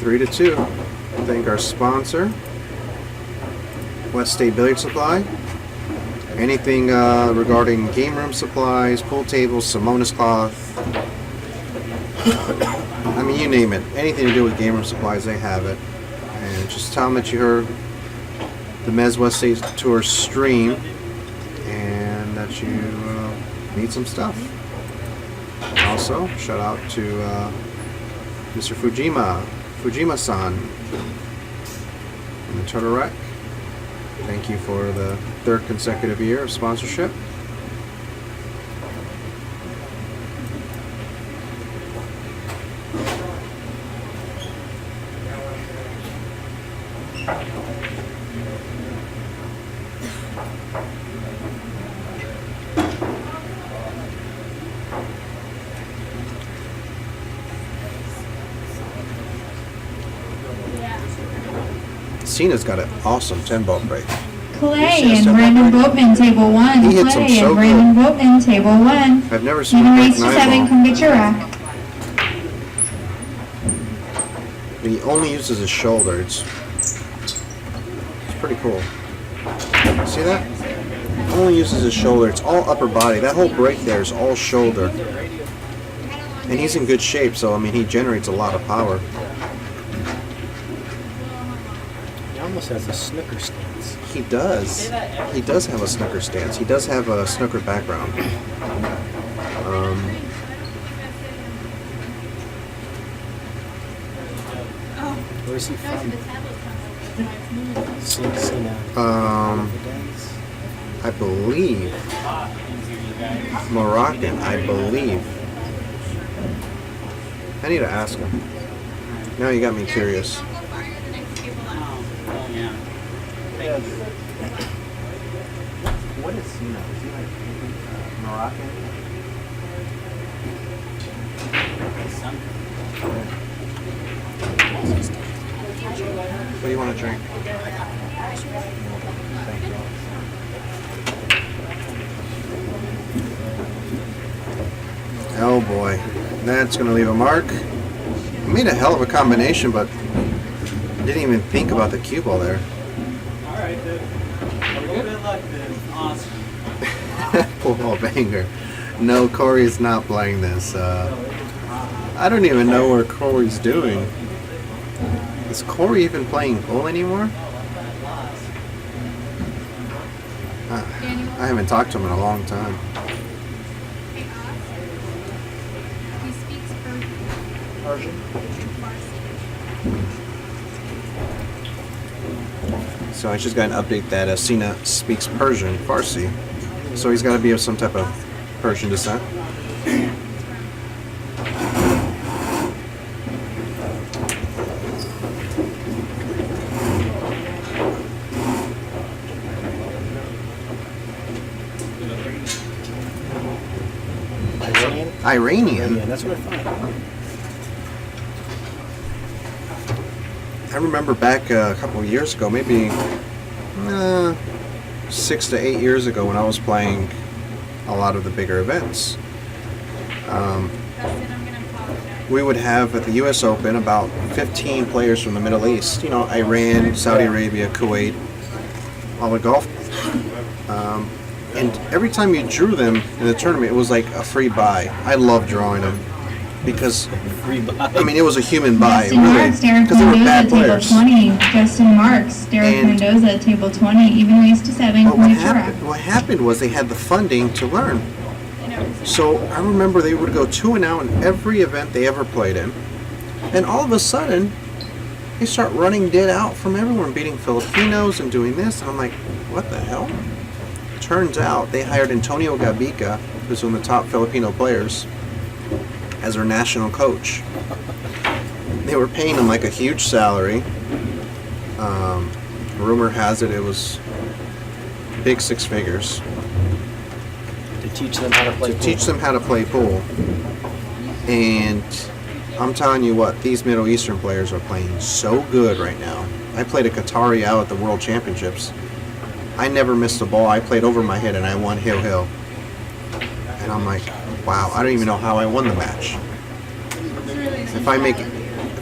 3-2. Thank our sponsor, West State Billiard Supply. Anything regarding game room supplies, pool tables, Simonis cloth. I mean, you name it. Anything to do with game room supplies, they have it. And just tell them that you heard the Mez West State Tour stream and that you need some stuff. Also, shout out to Mr. Fujima-san in the Turtle Wreck. Thank you for the 3rd consecutive year of sponsorship. Sina's got an awesome 10-ball break. Clay and Brandon Boatman, table 1. He hits Clay them so and Brandon Boatman, table 1. I've never seen him Even break raised to 7, 9-ball. come get your rack. But he only uses his shoulder. It's pretty cool. See that? Only uses his shoulder. It's all upper body. That whole break there is all shoulder. And he's in good shape, so I mean, he generates a lot of power. He almost has a snooker stance. He does. He does have a snooker stance. He does have a snooker background. Where's he from? Sina. I believe Moroccan. I believe. I need to ask him. Now you got me curious. What is Sina? Is he like Moroccan? What do you want to drink? Thank you. Oh boy, that's going to leave a mark. I made a hell of a combination, but didn't even think about the cue ball there. Alright, dude. Good luck, dude. Awesome. Pull ball banger. No, Corey's not playing this. I don't even know where Corey's doing. Is Corey even playing pool anymore? I haven't talked to him in a long time. He speaks Persian? So I just got an update that Sina speaks Persian, Farsi. So he's got to be of some type of Persian descent. Iranian? Yeah, that's what I thought. I remember back a couple of years ago, maybe 6 to 8 years ago, when I was playing a lot of the bigger events. We would have at the U.S. Open about 15 players from the Middle East. You know, Iran, Saudi Arabia, Kuwait, all the Gulf. And every time you drew them in the tournament, it was like a free buy. I love drawing them because, I mean, it was a human buy, Justin really, Marks, Derek because they were bad Mendoza, table players. 20. Justin Marks, Derek And- Mendoza, table 20. Even raised to 7, But come what get your rack. happened was they had the funding to learn. So I remember they would go 2-0 in every event they ever played in. And all of a sudden, they start running dead out from everyone, beating Filipinos and doing this. And I'm like, what the hell? Turns out they hired Antonio Gabica, who's one of the top Filipino players, as their national coach. They were paying him like a huge salary. Rumor has it was big 6 figures. To teach them how to play To pool. teach them how to play pool. And I'm telling you what, these Middle Eastern players are playing so good right now. I played a Qatari out at the World Championships. I never missed a ball. I played over my head and I won hill. And I'm like, wow, I don't even know how I won the match. If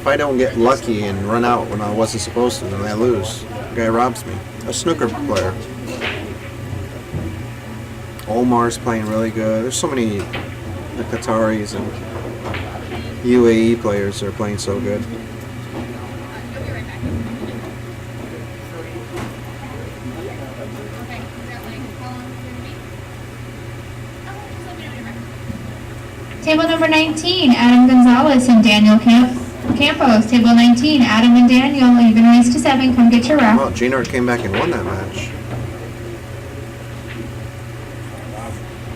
If I don't get lucky and run out when I wasn't supposed to, then I lose. The guy robs me. A snooker player. Omar's playing really good. There's so many the Qataris and UAE players that are playing so good. You'll be right back. Okay, is that like how long is it gonna be? Oh, just let me know when you're ready. Table number 19, Adam Gonzalez and Daniel Campos. Table 19, Adam and Daniel, even ways to 7. Come get your wrap. Well, Gina came back and won that match.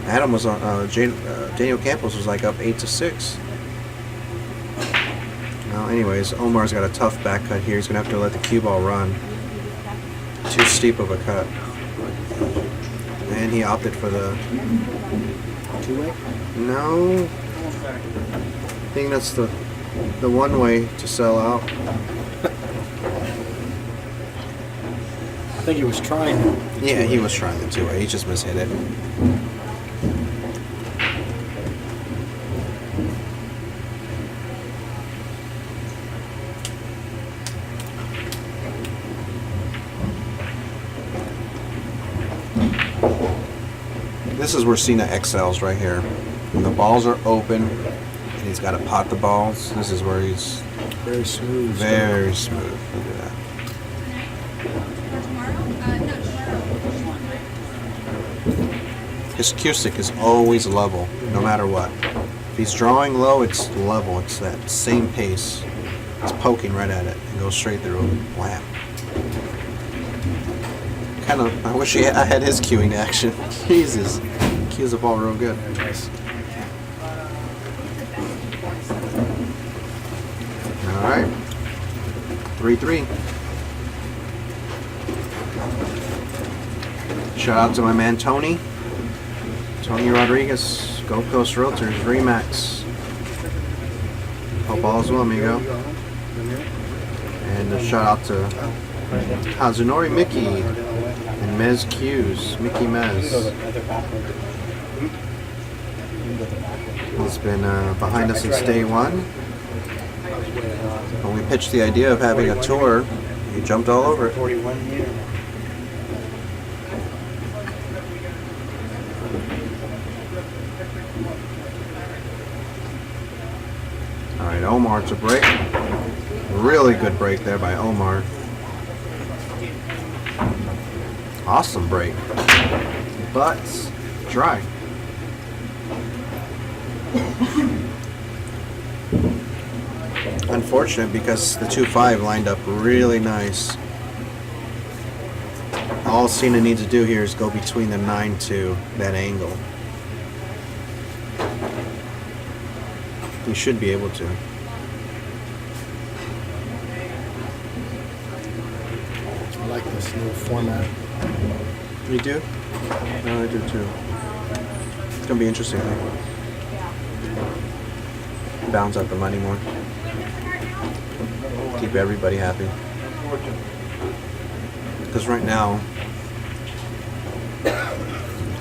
Adam was on. Daniel Campos was like up 8-6. Well, anyways, Omar's got a tough back cut here. He's gonna have to let the cue ball run. Too steep of a cut, and he opted for the Two-way? no. I think that's the one way to sell out. I think he was trying. Yeah, he was trying the two-way. He just mishit it. This is where Sina excels right here. When the balls are open and he's got to pot the balls, this is where he's Very smooth. very smooth. Look at that. Or tomorrow? No, tomorrow. His cue stick is always level, no matter what. If he's drawing low, it's level. It's that same pace. It's poking right at it and goes straight through. Wham. Kind of, I wish I had his cueing action. Jesus. Cues the ball real good. Nice. Alright. 3-3. Shout out to my man Tony. Tony Rodriguez, Gold Coast Realtors, Remax. Hope all is well, amigo. And a shout out to Hazunori Mickey and Mez Q's, Mickey Mez. He's been behind us since day one. When we pitched the idea of having a tour, he jumped all over it. Alright, Omar to break. Really good break there by Omar. Awesome break. But dry. Unfortunate because the 2-5 lined up really nice. All Sina needs to do here is go between the 9 to that angle. He should be able to. I like this new format. You do? No, I do too. It's gonna be interesting. Balance out the money more. Keep everybody happy. Because right now,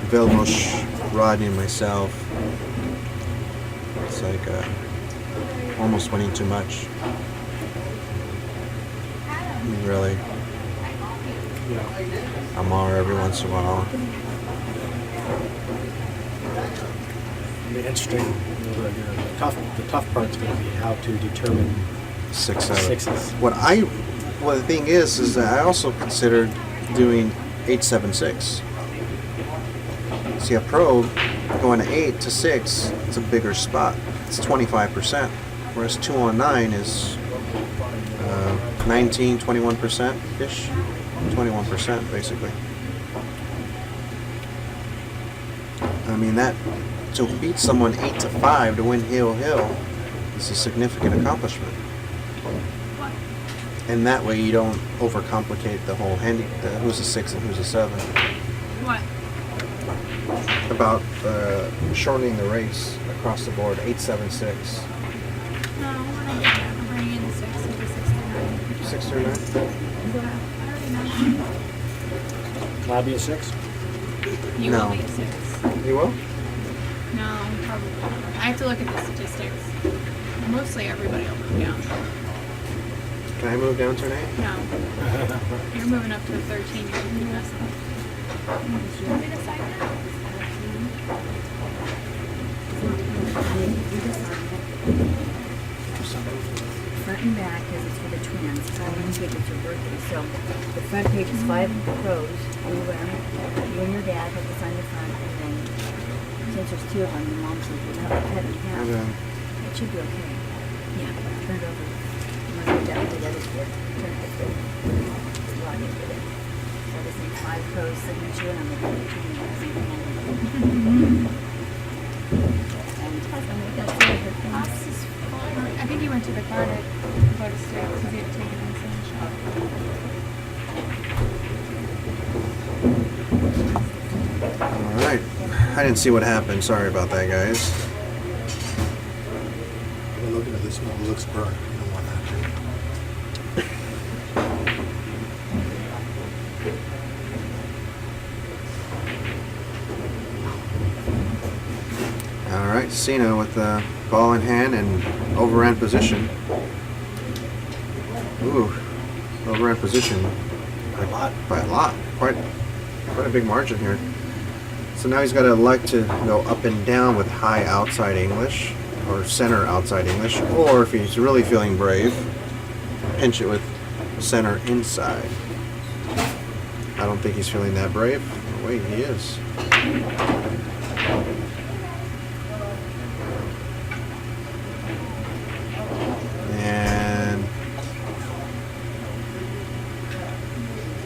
Vilmos, Rodney, and myself, it's like almost winning too much. Really. Omar every once in a while. It'll be interesting. The tough part's going to be how to determine 6 out. sixes. Well, the thing is that I also considered doing 8-7-6. See, a probe going to 8 to 6, it's a bigger spot. It's 25%, whereas 2 on 9 is 19, 21% ish, 21% basically. I mean that to beat someone 8 to 5 to win hill is a significant accomplishment. And that way you don't overcomplicate the whole who's a 6 and who's a 7. What? About shortening the race across the board, 8-7-6. No, we're not doing that. We're bringing in the 6 and the 6 through 9. 6 through 9? Yeah, I already know. Will I be a 6? You No. will be a 6. You will? No, probably not. I have to look at the statistics. Mostly everybody will move down. Can I move down to an 8? No. You're moving up to a 13. You're going to mess up. You want me to sign that? Front and back, because it's for the twins. I didn't think it's your birthday. So the front page is 5 pros. You and your dad have to sign the front, and then since there's 2 of them, your mom's will cut it in half. Okay. It should be okay. Yeah, turn it over. You want to go down to the other kid. Turn it this way. Log into it. So this is 5 pros signature, and I'm going to do Ops is fine. I think he went to the card at Photo State because he had taken his shot. Alright. I didn't see what happened. Sorry about that, guys. We're looking at this one. It looks burnt. You don't want that Alright, Sina with the ball in hand and overhand position. Ooh, overhand position a lot. by a lot. Quite a big margin here. So now he's got to elect to go up and down with high outside English or center outside English, or if he's really feeling brave, pinch it with center inside. I don't think he's feeling that brave. Oh, wait, he is. And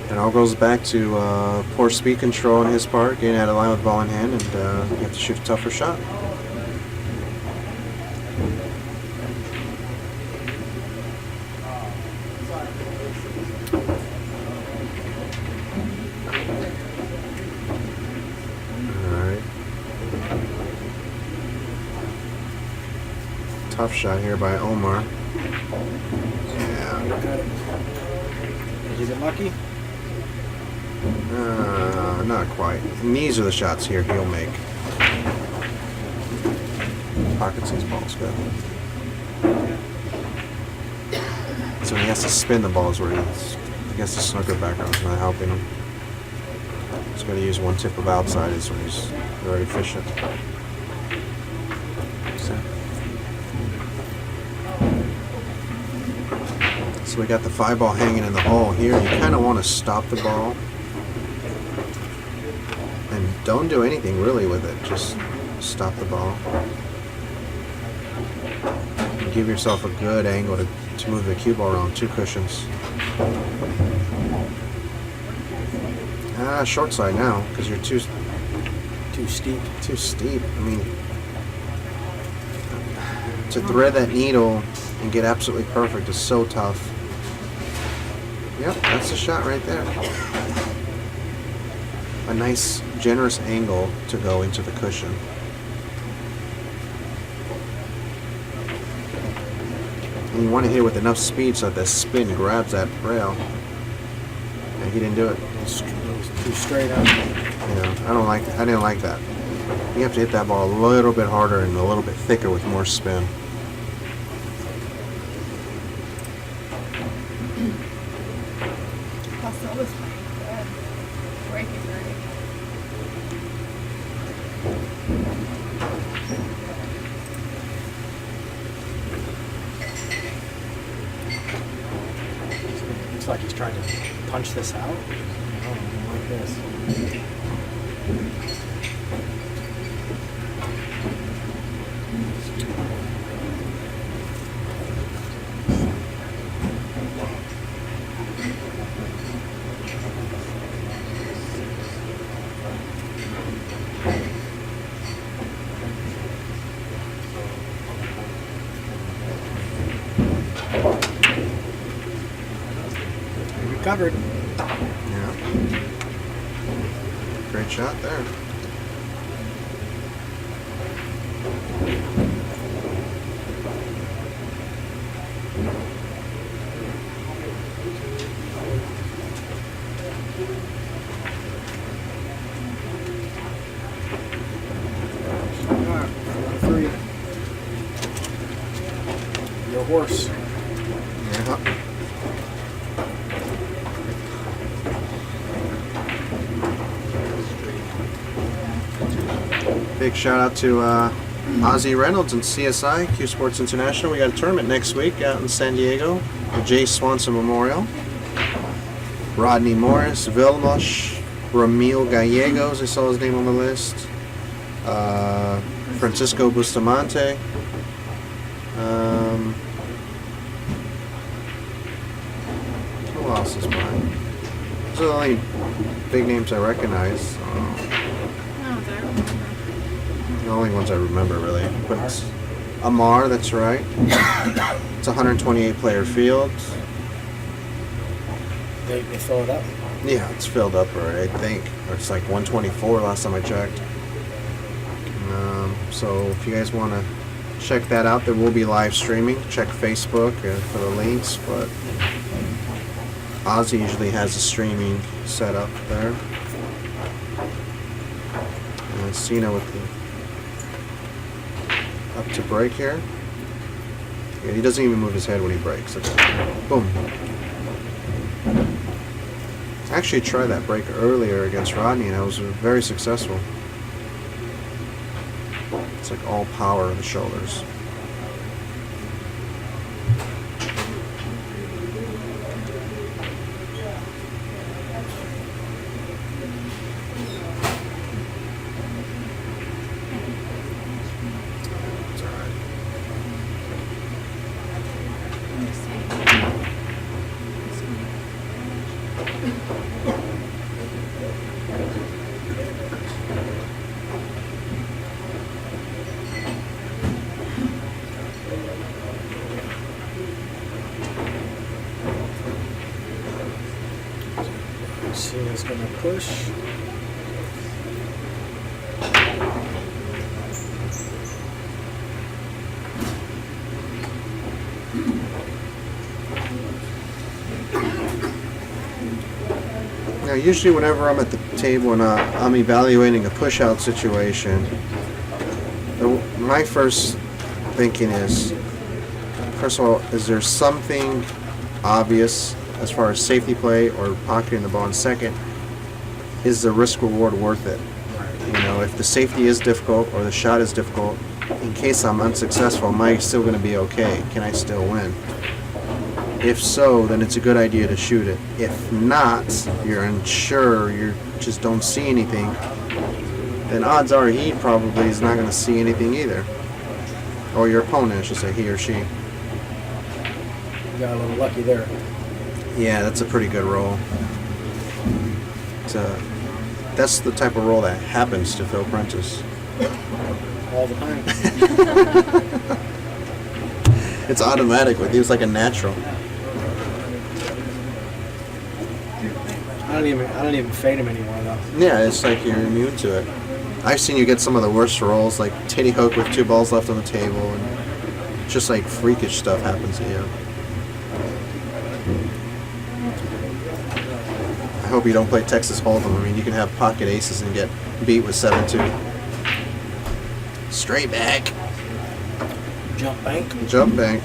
it all goes back to poor speed control on his part, getting out of line with ball in hand, and you have to shoot a tougher shot. Alright. Tough shot here by Omar. Yeah. Got it. Did you get lucky? Not quite. And these are the shots here he'll make. Pockets these balls good. So he has to spin the balls where he's, I guess the snooker background's not helping him. He's got to use one tip of outside is when he's very efficient. So we got the 5 ball hanging in the hole here. You kind of want to stop the ball. And don't do anything really with it. Just stop the ball. And give yourself a good angle to move the cue ball around 2 cushions. Short side now, because you're too steep. Too steep. I mean, to thread that needle and get absolutely perfect is so tough. Yep, that's the shot right there. A nice, generous angle to go into the cushion. And you want to hit it with enough speed so that the spin grabs that rail. And he didn't do it. Too straight up. Yeah, I didn't like that. You have to hit that ball a little bit harder and a little bit thicker with more spin. Paso's playing good. Breaking right. Looks like he's trying to punch this out. Oh, like this. Recovered. Yeah. Great shot there. Three. Your horse. Yeah. Big shout out to Ozzie Reynolds and CSI, Q Sports International. We got a tournament next week out in San Diego, the Jay Swanson Memorial. Rodney Morris, Vilmos, Ramil Gallegos, I saw his name on the list. Francisco Bustamante. Who else is mine? Those are the only big names I recognize. No, there. The only ones I remember, really. But it's Omar, that's right. It's a 128 player field. They fill it up. Yeah, it's filled up already, I think. Or it's like 124 last time I checked. So if you guys want to check that out, there will be live streaming. Check Facebook for the links, but Ozzy usually has a streaming set up there. And Sina with the up to break here. Yeah, he doesn't even move his head when he breaks. Okay. Boom. I actually tried that break earlier against Rodney and I was very successful. It's like all power in the shoulders. It's all right. Sina's gonna push. Now, usually whenever I'm at the table and I'm evaluating a push-out situation, my first thinking is, first of all, is there something obvious as far as safety play or pocketing the ball? And second, is the risk-reward worth it? You know, if the safety is difficult or the shot is difficult, in case I'm unsuccessful, am I still going to be okay? Can I still win? If so, then it's a good idea to shoot it. If not, you're unsure, you just don't see anything, then odds are he probably is not going to see anything either. Or your opponent, I should say, he or she. You got a little lucky there. Yeah, that's a pretty good roll. That's the type of roll that happens to Phil Prentice. All the time. It's automatic with you. It's like a natural. I don't even fade him anymore though. Yeah, it's like you're immune to it. I've seen you get some of the worst rolls, like titty hook with 2 balls left on the table, and just like freakish stuff happens to you. I hope you don't play Texas Hold'em. I mean, you can have pocket aces and get beat with 7-2. Straight back. Jump bank. Jump bank.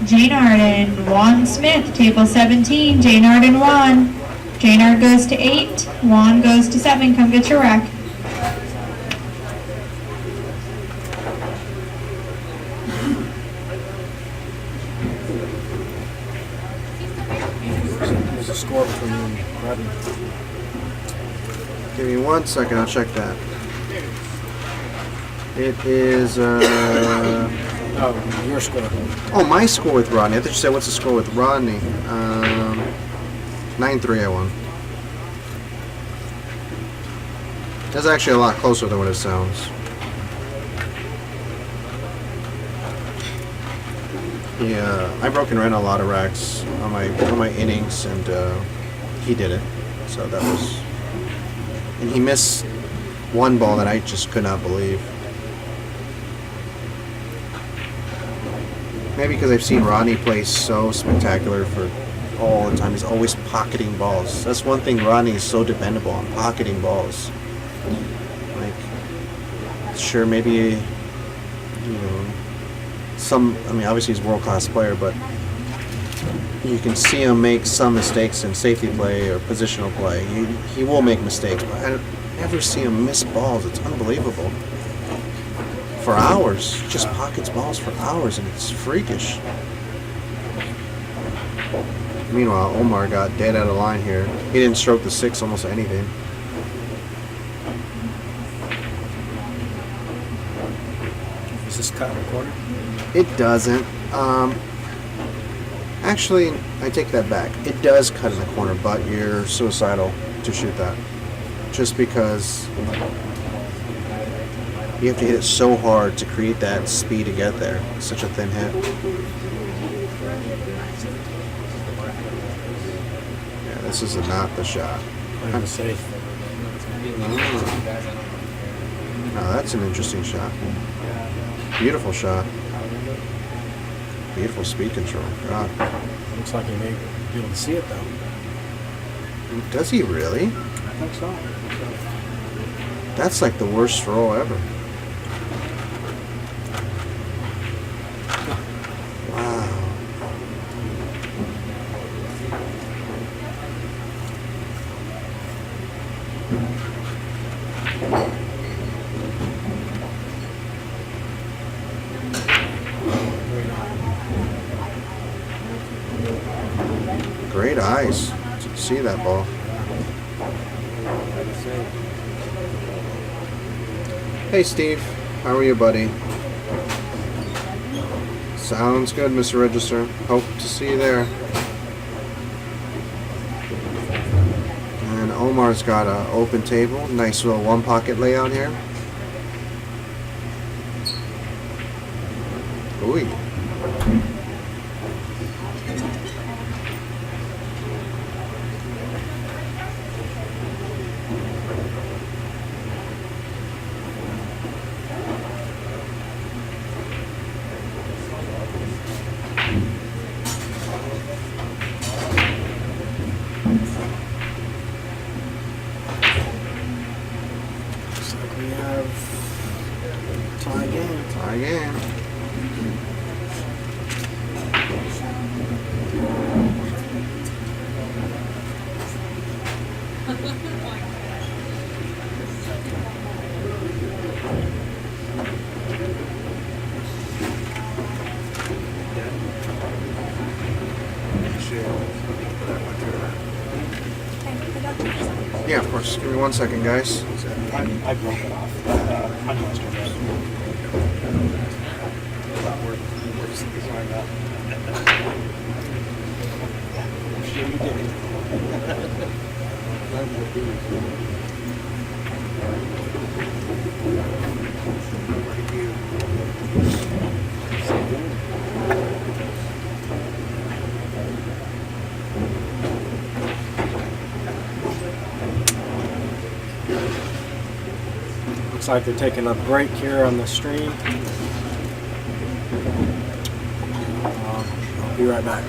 Jaynard and Juan Smith, table 17. Jaynard and Juan. Jaynard goes to 8. Juan goes to 7. Come get your rack. There's a score between you and Rodney. Give me 1 second, I'll check that. It is, Oh, your score. oh, my score with Rodney. I thought you said what's the score with Rodney. 9-3 I won. That's actually a lot closer than what it sounds. I broke and ran a lot of racks on my innings, and he did it. So that was, and he missed one ball that I just could not believe. Maybe because I've seen Rodney play so spectacular for all the time. He's always pocketing balls. That's one thing Rodney is so dependable on, pocketing balls. Like, sure, maybe, you know, I mean, obviously he's a world-class player, but you can see him make some mistakes in safety play or positional play. He will make mistakes, but I never see him miss balls. It's unbelievable. For hours, just pockets balls for hours, and it's freakish. Meanwhile, Omar got dead out of line here. He didn't stroke the 6 almost anything. Is this cut in the corner? It doesn't. Actually, I take that back. It does cut in the corner, but you're suicidal to shoot that. Just because you have to hit it so hard to create that speed to get there. It's such a thin hit. Yeah, this is not the shot. I'm safe. Now that's an interesting shot. Beautiful shot. Beautiful speed control. God. Looks like he may be able to see it though. Does he really? I think so. That's like the worst throw ever. Wow. Great eyes to see that ball. Hey Steve, how are you, buddy? Sounds good, Mr. Register. Hope to see you there. And Omar's got an open table. Nice little one pocket layout here. Ooh. Looks like we have tie game. Tie game. Yeah, of course. Give me 1 second, guys. I broke it off on yesterday. Looks like they're taking a break here on the stream. I'll be right back.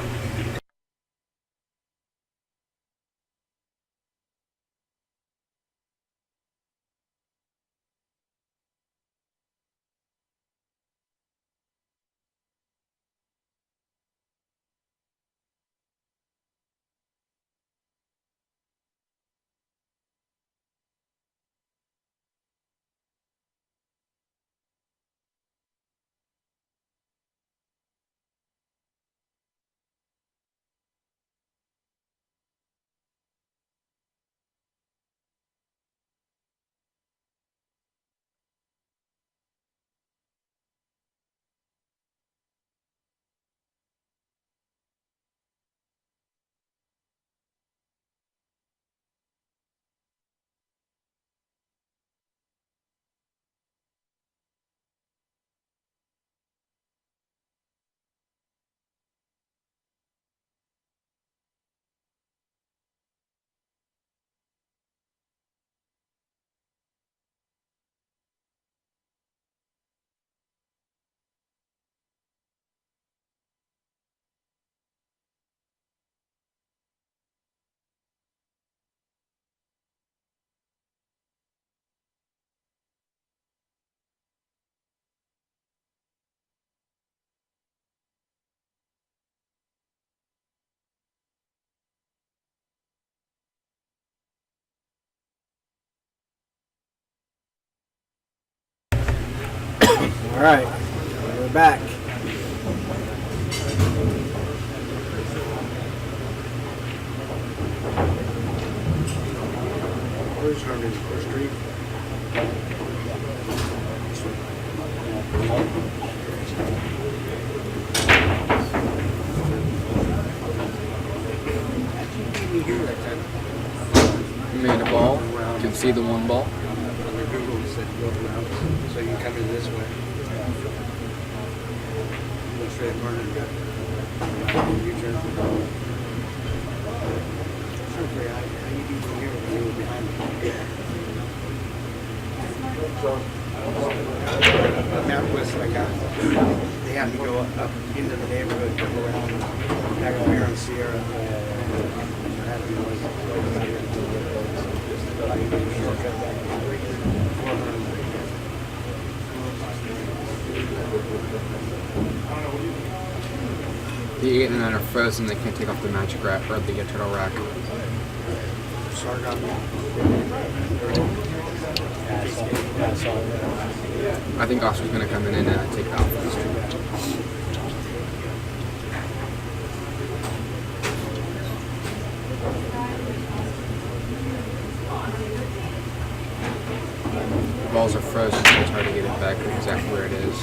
All right, we're back. Where's Harvey? First Street? You made a ball. You can see the one ball. Under Google said go around, so you can come in this way. Go straight corner and U-turn. Sorry, how you do from here when you were behind me? That was like they had to go up into the neighborhood, come around, back over here on Sierra. Had to be The 8 and 9 are frozen. They can't take off the magic rack or the turtle rack. I think Oscar's going to come in and take that off. The balls are frozen, so it's hard to get it back exactly where it is.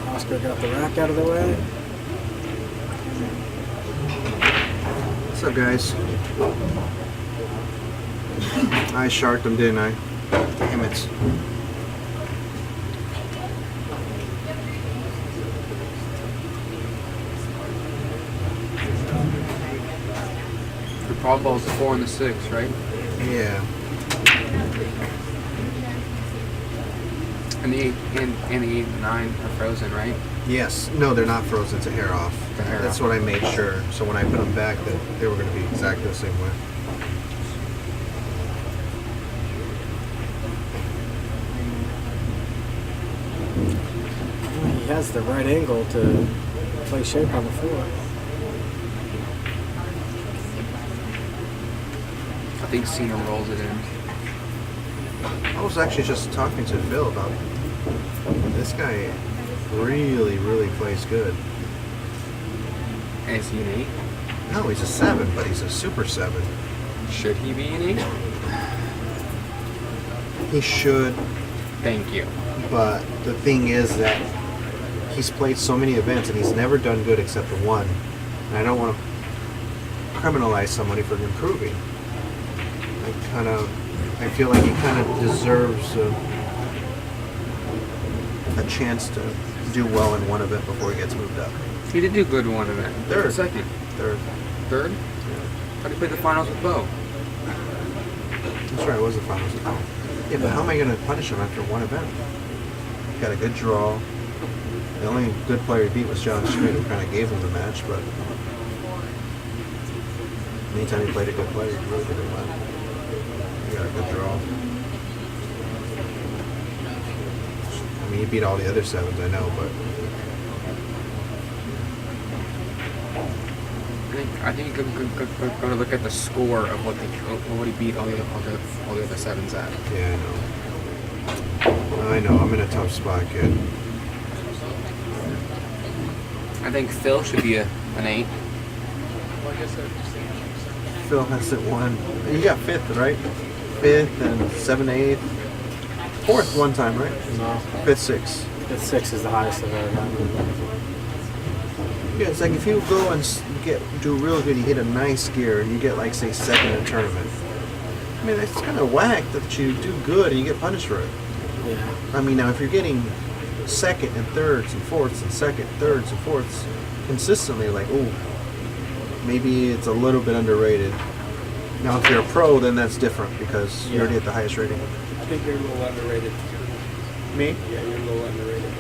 Oscar got the rack out of the way. What's up, guys? I sharked them, didn't I? Damn it. The ball ball's the 4 and the 6, right? Yeah. And the 8 and the 8 and 9 are frozen, right? Yes. No, they're not frozen. It's a hair off. The hair That's off. what I made sure. So when I put them back, that they were going to be exactly the same way. He has the right angle to play shape on the floor. I think Sina rolls it in. I was actually just talking to Phil about this guy. Really, really plays good. And is he an 8? No, he's a 7, but he's a super 7. Should he be an 8? He should, Thank you. but the thing is that he's played so many events and he's never done good except the one. And I don't want to criminalize somebody for improving. I feel like he kind of deserves a chance to do well in one event before he gets moved up. He did do good in one event. Third. Second. Third. Third? How did he play the finals with Bo? That's right, it was the finals. Yeah, but how am I going to punish him after one event? Got a good draw. The only good player he beat was John Schmidt, who kind of gave him the match, but anytime he played a good player, he really didn't win. He got a good draw. I mean, he beat all the other 7s, I know, but I think you're going to look at the score of what he beat all the other 7s at. yeah, I know. I'm in a tough spot, kid. I think Phil should be an 8. Phil hasn't won. You got 5th, right? 5th and 7th, 8th. 4th one time, right? No. 5th, 6th. Fifth, 6 is the highest I've ever gotten. Yeah, it's like if you go and do real good, you hit a nice gear, and you get like say 2nd in a tournament. I mean, it's kind of whack that you do good and you get punished for it. Yeah. I mean, now if you're getting second and thirds and fourths and second, thirds and fourths consistently, like, ooh, maybe it's a little bit underrated. Now, if you're a pro, then that's different because you already hit the highest rating. I think you're a little underrated. Me? Yeah, you're a little underrated.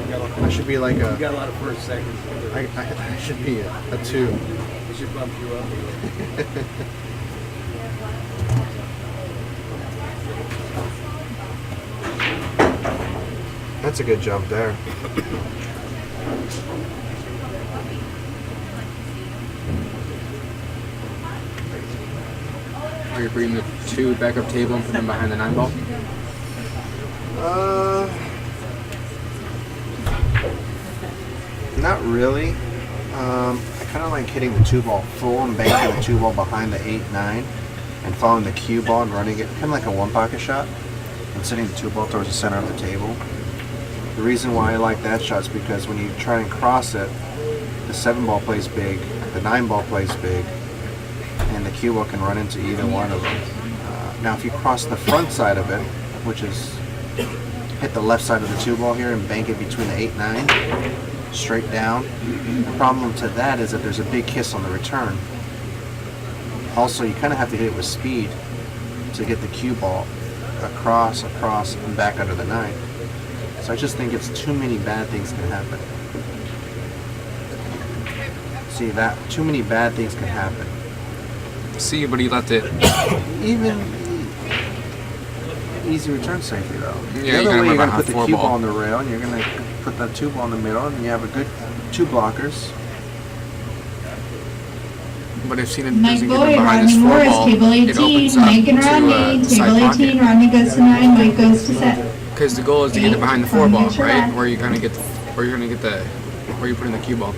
You got a lot, I should be like you a. got a lot of first seconds. I should be a 2. We should bump you up a little. That's a good jump there. Are you bringing the 2 back up table and put them behind the 9 ball? Not really. I kind of like hitting the 2 ball full and banking the 2 ball behind the 8-9 and following the cue ball and running it kind of like a 1 pocket shot and sending the 2 ball towards the center of the table. The reason why I like that shot is because when you try and cross it, the 7 ball plays big, the 9 ball plays big, and the cue ball can run into either one of them. Now if you cross the front side of it, which is hit the left side of the 2 ball here and bank it between the 8-9, straight down, the problem to that is that there's a big kiss on the return. Also, you kind of have to hit it with speed to get the cue ball across, and back under the 9. So I just think it's too many bad things can happen. See that? Too many bad things can happen. See, but he left it. Even easy return safely though. Yeah, The you're other gonna way, run you're going to behind put the 4 cue ball. ball on the rail and you're going to put that 2 ball in the middle and you have a good 2 blockers. But if Sina Mike doesn't get them Boyd, behind his Rodney 4 Morris, ball, table it 18, opens up Mike and to Rodney, side table 18, pocket. Rodney goes to 9, Mike goes to set. Because the goal is to get it behind the 4 Come ball, get your right? left. Where you're gonna get the, where you put in the cue ball.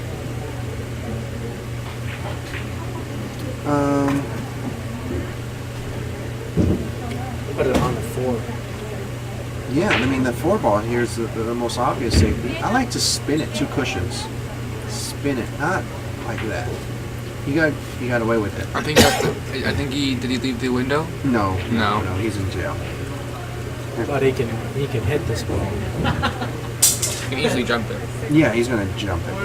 Put it on the 4. Yeah, I mean the 4 ball here is the most obvious safety. I like to spin it 2 cushions. Spin it, not like that. You got away with it. I think that's the, I think he did he leave the window? No, No. he's in jail. But he can hit this ball. You can easily jump it. Yeah, he's gonna jump it.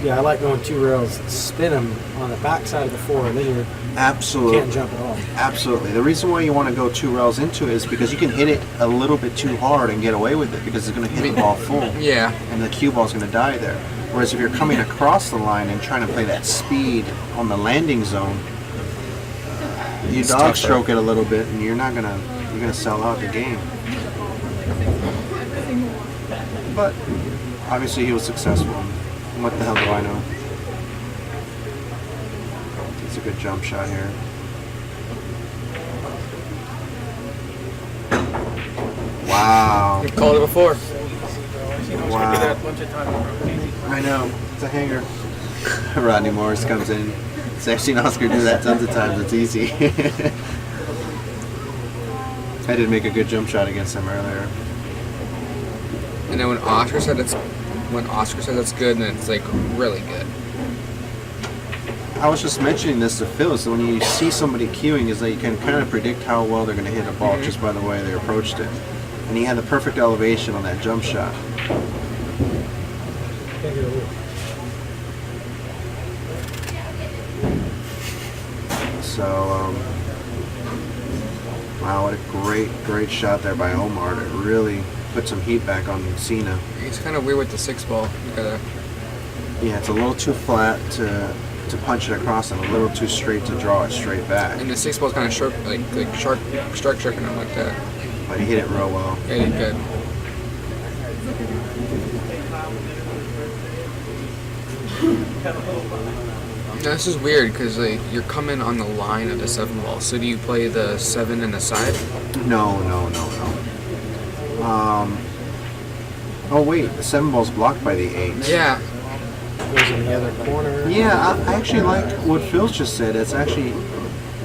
Yeah, I like going 2 rails, spin them on the back side of the 4, and then you Absolutely. can't jump at all. Absolutely. The reason why you want to go 2 rails into it is because you can hit it a little bit too hard and get away with it because it's going to hit the ball full. Yeah. And the cue ball's going to die there. Whereas if you're coming across the line and trying to play that speed on the landing zone, you It's dog tougher. stroke it a little bit and you're gonna sell out the game. But obviously he was successful. What the hell do I know? It's a good jump shot here. Wow. We've called it before. Wow. I know. It's a hanger. Rodney Morris comes in. I've seen Oscar do that tons of times. It's easy. I did make a good jump shot against him earlier. And then when Oscar said that's good, then it's like really good. I was just mentioning this to Phil. So when you see somebody cueing, is that you can kind of predict how well they're going to hit a ball just by the way they approached it. And he had the perfect elevation on that jump shot. So, wow, what a great shot there by Omar to really put some heat back on Sina. It's kind of weird with the 6 ball. You gotta, Yeah, it's a little too flat to punch it across and a little too straight to draw it straight back. and the 6 ball's kind of sharp, like strike sharking him like that. But he hit it real well. Yeah, he did good. Now, this is weird because like you're coming on the line of the 7 ball. So do you play the 7 in the side? No. Oh wait, the 7 ball's blocked by the 8. Yeah. Goes in the other corner. Yeah, I actually like what Phil's just said. It's actually,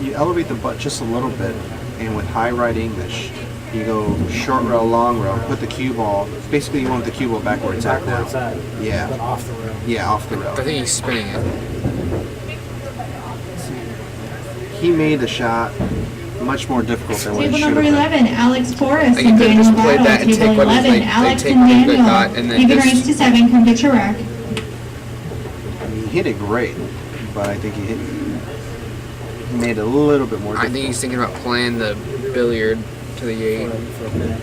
you elevate the butt just a little bit, and with high right English, You go short row, long row. Put the cue ball. Basically, you want the cue ball back where it's at Back where now. it's at. Yeah. But off the rail. Yeah, off the row. I think he's spinning it. He made the shot much more difficult than what it Table should number have been. 11, Alex Forrest Like, you and could've Daniel just played Battle. that and Table take what 11, they Alex take and what they Daniel. got and then Even just- raised to 7, come get your rack. He hit it great, but I think he made it a little bit more I difficult. think he's thinking about playing the billiard to the 8. For a minute,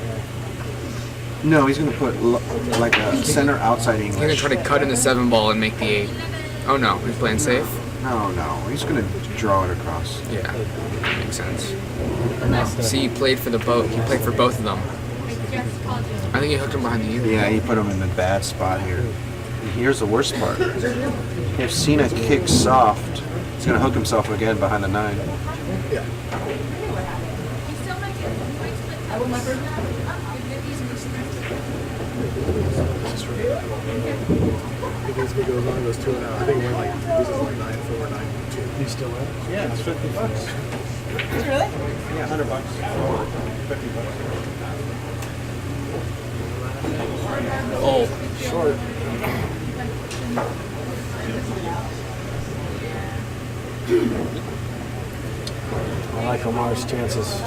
No, he's going to put like a center outside He's gonna English. try to cut in the 7 ball and make the 8. Oh no, he's playing safe? No, he's going to draw it across. Yeah, makes sense. yeah. See, he played for the boat. He played for both of them. I think he hooked him behind the ear. Yeah, he put him in the bad spot here. And here's the worst part. If Sina kicks soft, he's going to hook himself again behind the 9. Yeah. Because he goes on, goes 2 and out. I think it went like, this is like 9-4, 9-2. He's still in? Yeah, it's $50. Yeah, $100. $50. Oh, Short. I like Omar's chances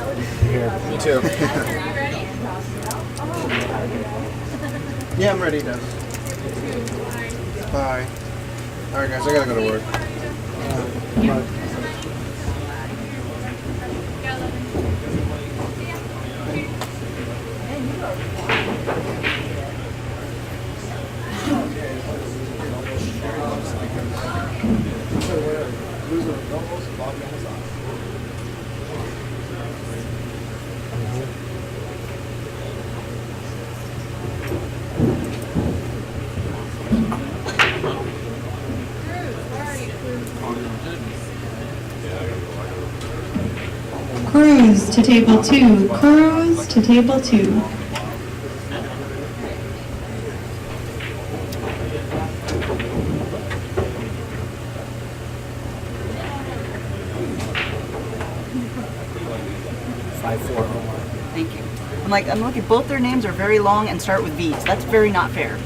here. me too. Yeah, I'm ready, Des. Bye. Alright, guys, I got to go to work. But Cruise to table 2. Cruise to table 2. Thank you. I'm looking, both their names are very long and start with V's. That's very not fair.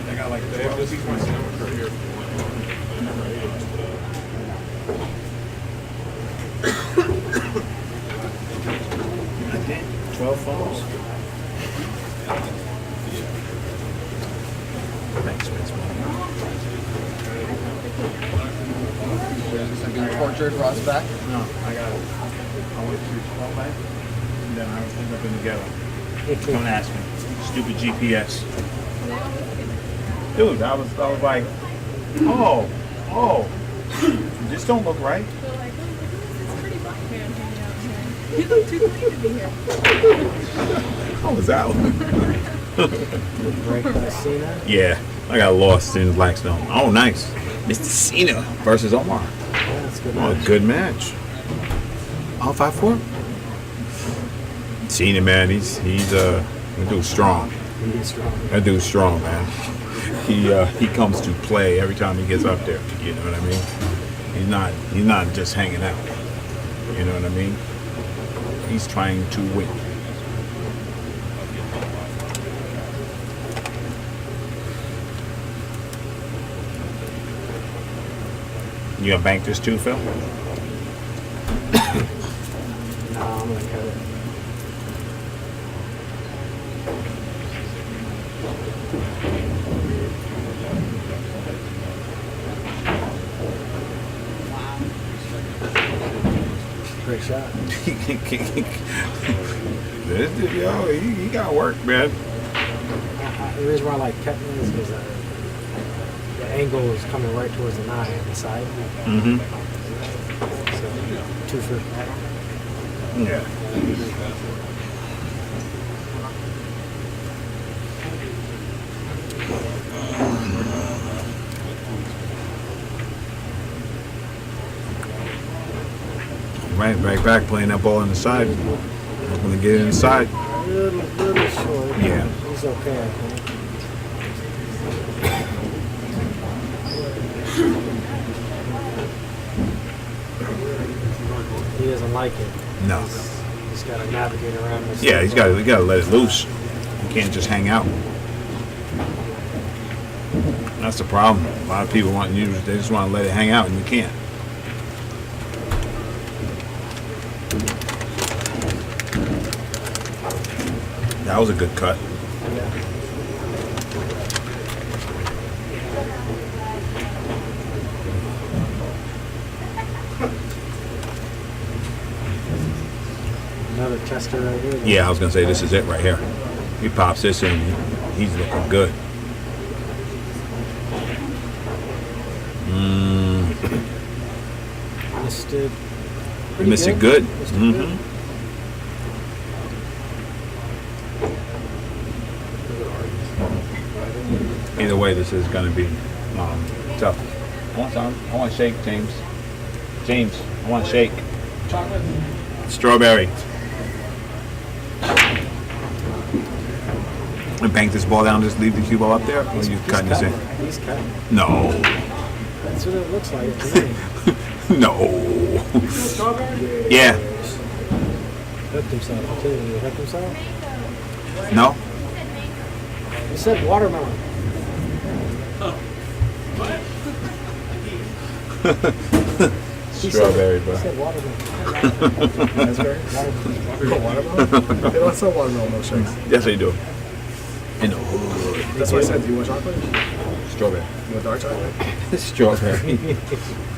I got like this is my stomach right here. God damn, 12 phones. Thanks, I'm being tortured, Ross back. No, I went to 12 back, and then I ended up in the ghetto. Don't ask me. Stupid GPS. Dude, I was like, oh, this don't look right. You look too clean to be here. I was out. break by Sina. Yeah, I got lost in Blackstone. Oh, nice. Mr. Sina versus Omar. Yeah, that's good. Oh, good match. All 5-4. Sina, man, he's that dude's strong. He's strong. That dude's strong, man. He comes to play every time he gets up there. You know what I mean? He's not just hanging out. You know what I mean? He's trying to win. You gonna bank this too, Phil? No, I'm gonna cut it. Great shot. This dude, yo, he got work, man. The reason why I like cutting is because the angle is coming right towards the 9 on the side. Mm-hmm. So 2 for Yeah. Right back, playing that ball on the side. Hoping to get it inside. a little short. Yeah. He's okay, I think. He doesn't like it. No. He's He's got to navigate around this. Yeah, you got to let it loose. You can't just hang out. That's the problem. A lot of people want you. They just want to let it hang out, and you can't. That was a good cut. Another tester right here. Yeah, I was gonna say this is it right here. He pops this in. He's looking good. Misted. You miss it good. Misted good. Either way, this is gonna be tough. I want shake, James. James, I want shake. Chocolate. Strawberry. And bank this ball down, just leave the cue ball up there? Or are you cutting this in? He's cutting. No. That's what it looks like to me. No. Yeah. Hooked himself. I tell you, he hooked himself. No? He said watermelon. Strawberry, bro. He said watermelon. Raspberry? Watermelon? They don't sell watermelon milkshakes. Yes, they do. In the hood. That's what I said. Do you want chocolate? Strawberry. You want dark chocolate? Strawberry.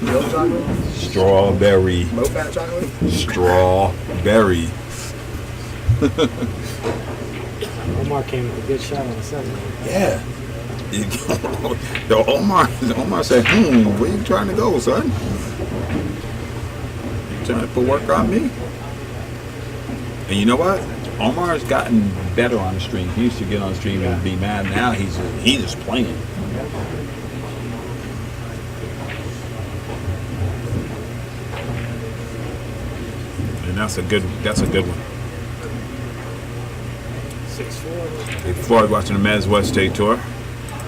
Milk chocolate? Strawberry. Low fat chocolate? Strawberry. Omar came with a good shot on the 7. Yeah. Omar said, where you trying to go, son? You trying to put work on me? And you know what? Omar's gotten better on the stream. He used to get on the stream and be mad. Now he's just playing. And that's a good one. 6-4. Hey, Floyd watching the Men's West State Tour.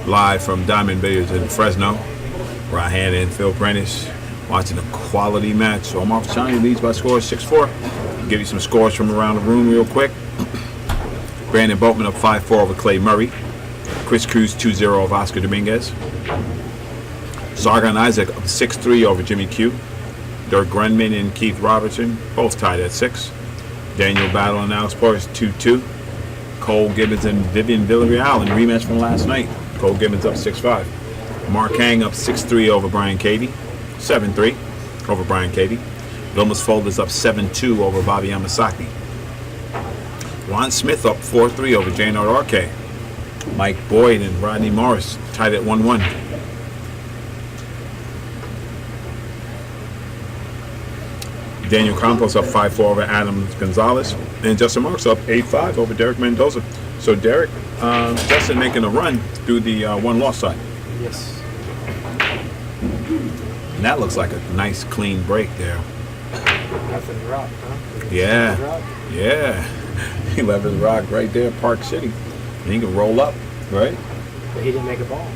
Live from Diamond Billiards in Fresno. Right hand in Phil Prentice. Watching a quality match. Omar Vacchani leads by score 6-4. Give you some scores from around the room real quick. Brandon Boatman up 5-4 over Clay Murray. Chris Cruz 2-0 over Oscar Dominguez. Zargon Isaac up 6-3 over Jimmy Q. Dirk Grenman and Keith Robertson both tied at 6. Daniel Battle and Alex Porras 2-2. Cole Gibbons and Vivian Villarreal in rematch from last night. Cole Gibbons up 6-5. Mark Hang up 6-3 over Brian Cady. 7-3 over Brian Cady. Vilmas Folders up 7-2 over Bobby Yamasaki. Juan Smith up 4-3 over J-Nord Arque. Mike Boyd and Rodney Morris tied at 1-1. Daniel Campos up 5-4 over Adam Gonzalez. And Justin Marks up 8-5 over Derek Mendoza. So Derek, Justin making a run through the one-loss side. Yes. And that looks like a nice clean break there. Nothing rock, huh? Yeah. Rock. Yeah. 11th Rock right there, Park City. And he can roll up, right? But he didn't make a ball.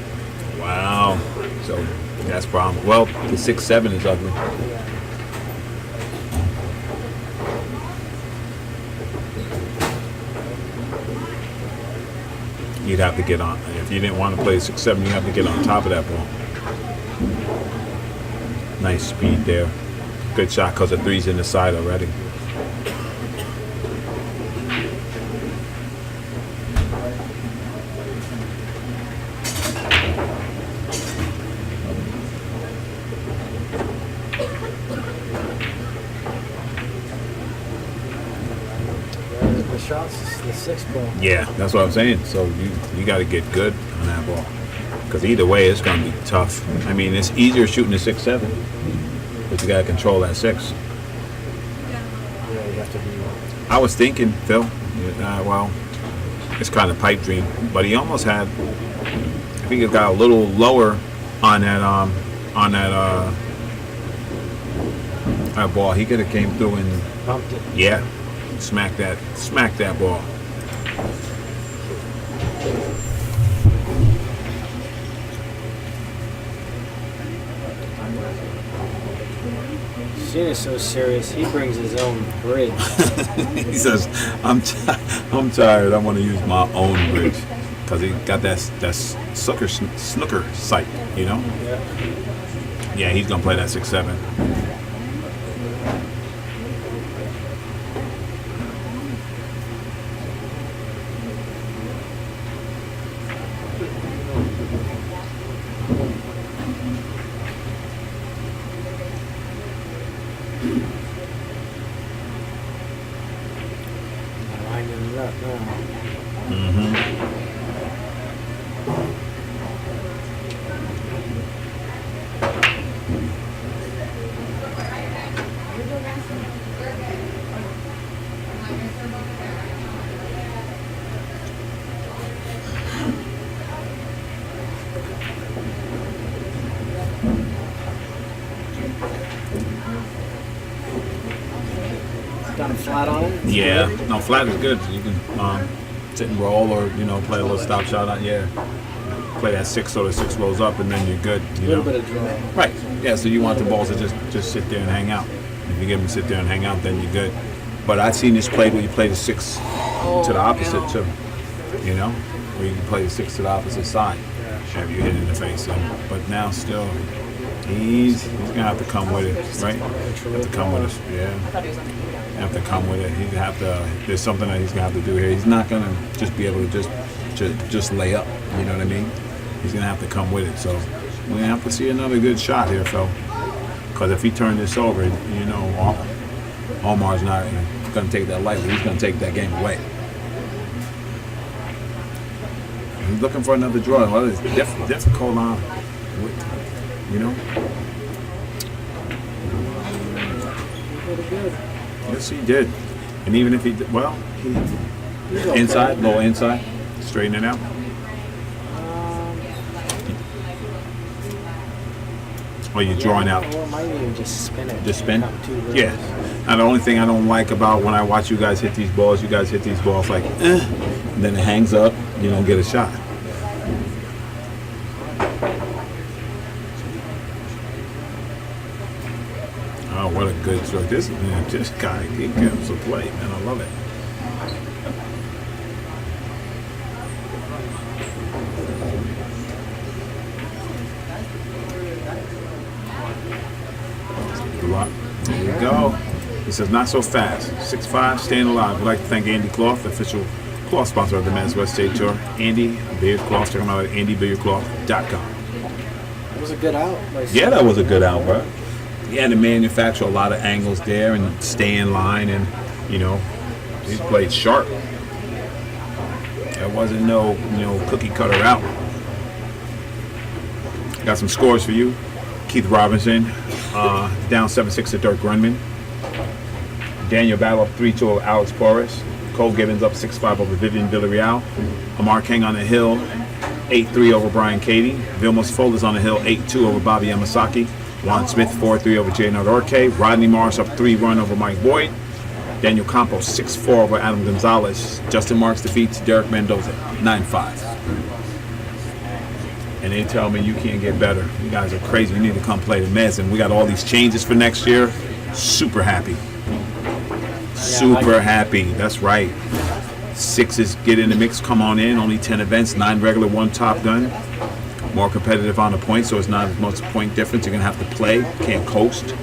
Wow. So that's a problem. Well, the 6-7 is ugly. Yeah. You'd have to get on. If you didn't want to play 6-7, you have to get on top of that ball. Nice speed there. Good shot because the 3's in the side already. The shots is the 6 ball. Yeah, that's what I'm saying. So you got to get good on that ball. Because either way, it's going to be tough. I mean, it's easier shooting the 6-7, but you got to control that 6. Yeah, you have to be. I was thinking, Phil, well, it's kind of pipe dream, but he almost had, I think he got a little lower on that ball. He could have came through and, Bumped it. yeah, smacked that ball. Sina's so serious, he brings his own bridge. He says, I'm tired. I want to use my own bridge because he got that snooker sight, you know. Yeah. Yeah, he's gonna play that 6-7. Winding it up now. Done flat on it? Yeah, no, flat is good. You can sit and roll, or play a little stop shot on. Yeah, play that 6 so the 6 rolls up, and then you're good. A little bit of draw. Right. Yeah. So you want the balls to just sit there and hang out. If you get them to sit there and hang out, then you're good. But I've seen this played where you play the 6 to the opposite too. Where you can play the 6 to the opposite side. Have you hit in the face? But now still, he's gonna have to come with it, right? Have to come with us. Yeah. Have to come with it. He's have to. There's something that he's gonna have to do here. He's not gonna just be able to just lay up. You know what I mean? He's gonna have to come with it. So we're gonna have to see another good shot here, Phil. Because if he turned this over, Omar's not gonna take that lightly. He's gonna take that game away. He's looking for another draw. Well, it's difficult on, Yes, he did. And even if he did, low inside, straighten it out. Or you're drawing out. Or might even just spin it. Just spin? Not too low. Yeah. Now, the only thing I don't like about when I watch you guys hit these balls like, and then it hangs up, you don't get a shot. Oh, what a good stroke. This guy, he comes to play, man. I love it. There we go. He says, not so fast. 6'5", staying alive. We'd like to thank Andy Cloth, the official cloth sponsor of the Men's West State Tour. Andy Billiard Cloth. Check him out at andybilliardcloth.com. That was a good out. Yeah, that was a good out, bro. He had to manufacture a lot of angles there and stay in line, and he played sharp. There wasn't no cookie cutter out. Got some scores for you. Keith Robinson down 7-6 to Dirk Grunman. Daniel Battle up 3-2 over Alex Porras. Cole Gibbons up 6-5 over Vivian Villarreal. Amar King on the hill 8-3 over Brian Cady. Vilmos Folders on the hill 8-2 over Bobby Yamasaki. Juan Smith 4-3 over Jay Nardorke. Rodney Morris up 3-1 over Mike Boyd. Daniel Campos 6-4 over Adam Gonzalez. Justin Marks defeats Derek Mendoza 9-5. And they tell me you can't get better. You guys are crazy. You need to come play the Mets. And we got all these changes for next year. Super happy. Super happy. That's right. 6s get in the mix. Come on in. Only 10 events. 9 regular, 1 Top Gun. More competitive on the point, so it's not as much point difference. You're going to have to play. Can't coast.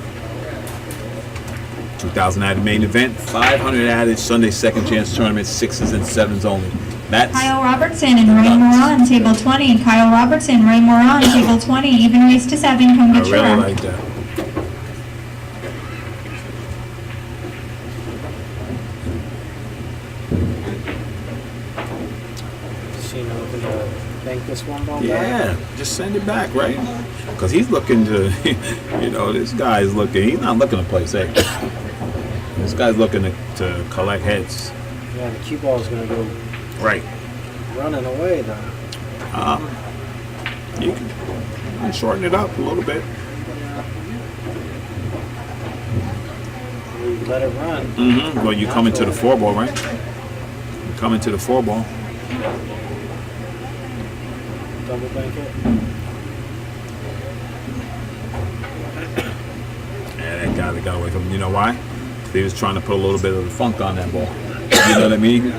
2,000 added main event. 500 added Sunday second chance tournament. 6s and 7s only. That's Kyle Robertson and Ray Moran, table 20. Kyle Robertson, Ray Moran, table 20. Even race to 7. Come get I your really round. like that. Sina looking to bank this one ball back. Yeah, just send it back, right? Because he's looking to, this guy's looking. He's not looking to play safe. This guy's looking to collect heads. Yeah, the cue ball is going to go Right. running away, though. You can shorten it up a little bit. We let it run. Mm-hmm. Well, you come into the 4 ball, right? You come into the 4 ball. Double bank it. Yeah, that guy that got away from him. You know why? He was trying to put a little bit of the funk on that ball. You know what I mean?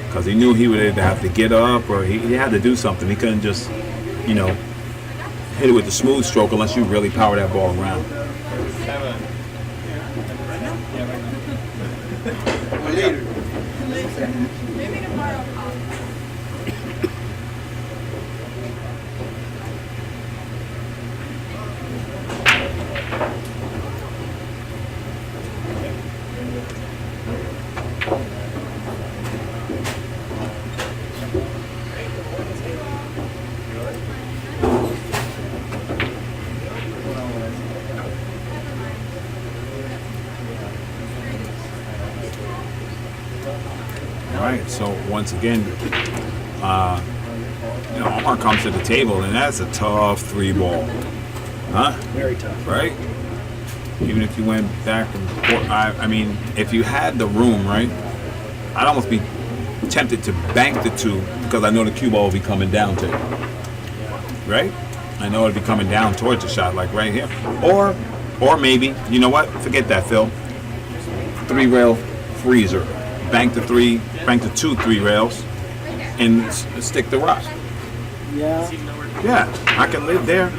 Because he knew he would either have to get up or he had to do something. He couldn't just, you know, hit it with the smooth stroke unless you really power that ball around. Maybe tomorrow. All right, so once again, you know, Omar comes to the table, and that's a tough 3-ball, huh? Very tough. Right? Even if you went back and forth, I mean, if you had the room, right, I'd almost be tempted to bank the 2 because I know the cue ball will be coming down to it, right? I know it'll be coming down towards the shot, like right here, or maybe, you know what? Forget that, Phil. 3-rail freezer. Bank the 2 3-rails and stick the rock. Yeah. Yeah, I can live there.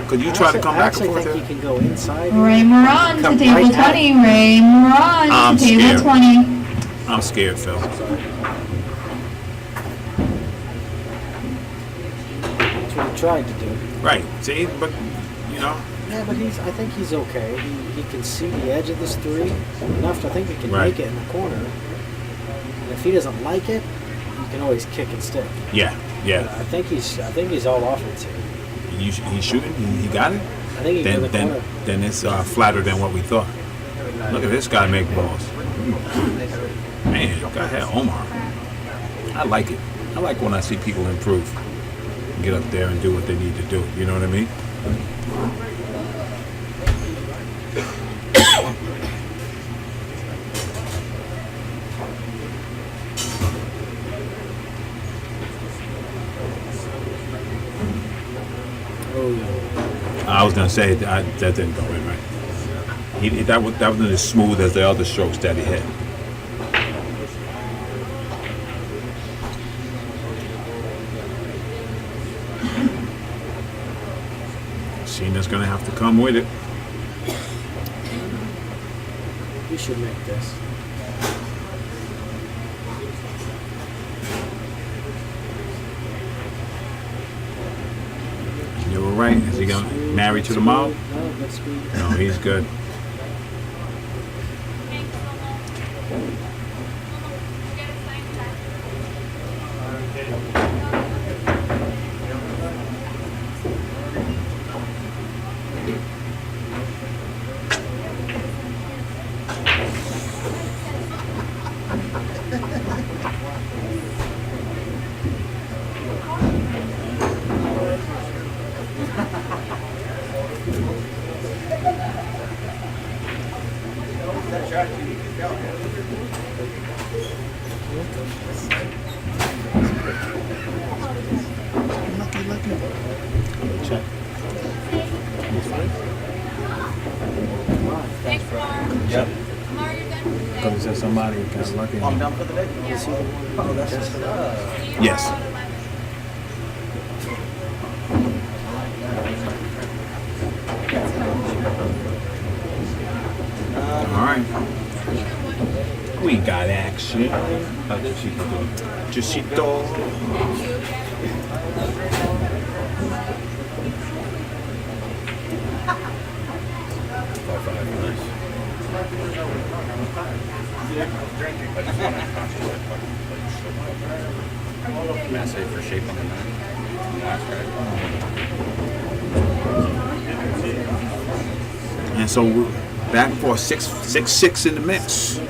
Could you try to come back and forth I think there? you can go inside. Ray Moran to Come table right at 20. Ray Moran I'm to table scared. 20. I'm scared, Phil. That's what he tried to do. Right. See, but you know, Yeah, but I think he's okay. He can see the edge of this 3 enough to think he can Right. make it in the corner. And if he doesn't like it, he can always kick and stick. yeah. I think he's all offense here. He's shooting. He got it. I think he can go to the corner. Then it's flatter than what we thought. Look at this guy make balls. Man, go ahead, Omar. I like it. I like when I see people improve, get up there and do what they need to do. You know what I mean? I was gonna say that didn't go in right. That wasn't as smooth as the other strokes that he had. Sina's gonna have to come with it. You should make this. You were right. Is he gonna marry to the mob? No, that's sweet. No, he's good. Get a signed back. Check. Thanks, Omar. Yep. Omar, you're done for the day. Because he said somebody got lucky. I'm done for the day? Yeah. Oh, that's just See you Yes. tomorrow at 11. All right. We got action. Jusito. Massive for shaping the night. And so we're back for 6-6 in the mix.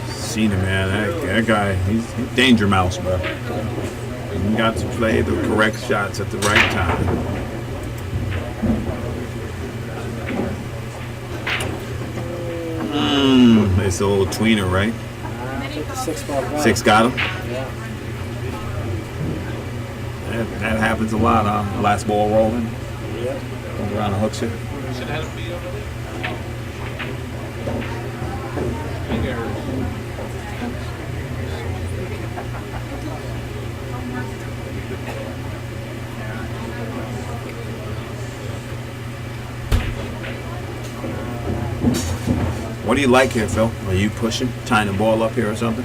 Sina, man, that guy, he's danger mouse, bro. He got to play the correct shots at the right time. It's a little tweener, right? I think the 6 ball got 6 got him. Yeah. That happens a lot, huh? Last ball rolling. Yep. Comes around and hooks it. should have had a feet over there. What do you like here, Phil? Are you pushing, tying the ball up here or something?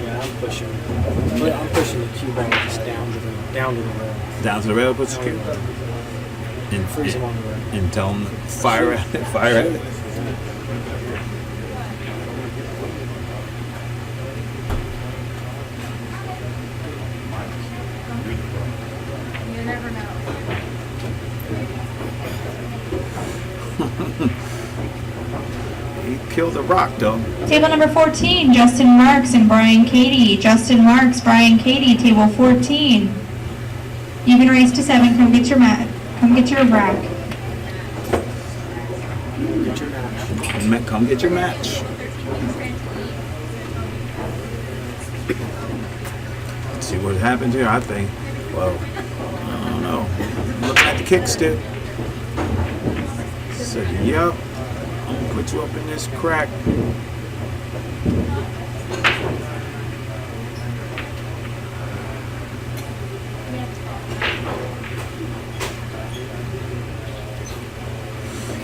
Yeah, I'm pushing. I'm pushing the cue ball just down to the rail. Down to the rail, push the cue. And Freeze them on the rail. and tell them fire at it, fire at it. You never know. He killed a rock, though. Table number 14, Justin Marks and Brian Cady. Justin Marks, Brian Cady, table 14. Even race to 7, come get your mat. Come get your rack. Get your match. Come get your match. Let's see what happens here. I think, well, I don't know. Looking at the kickstick. Said, yep. I'm gonna put you up in this crack.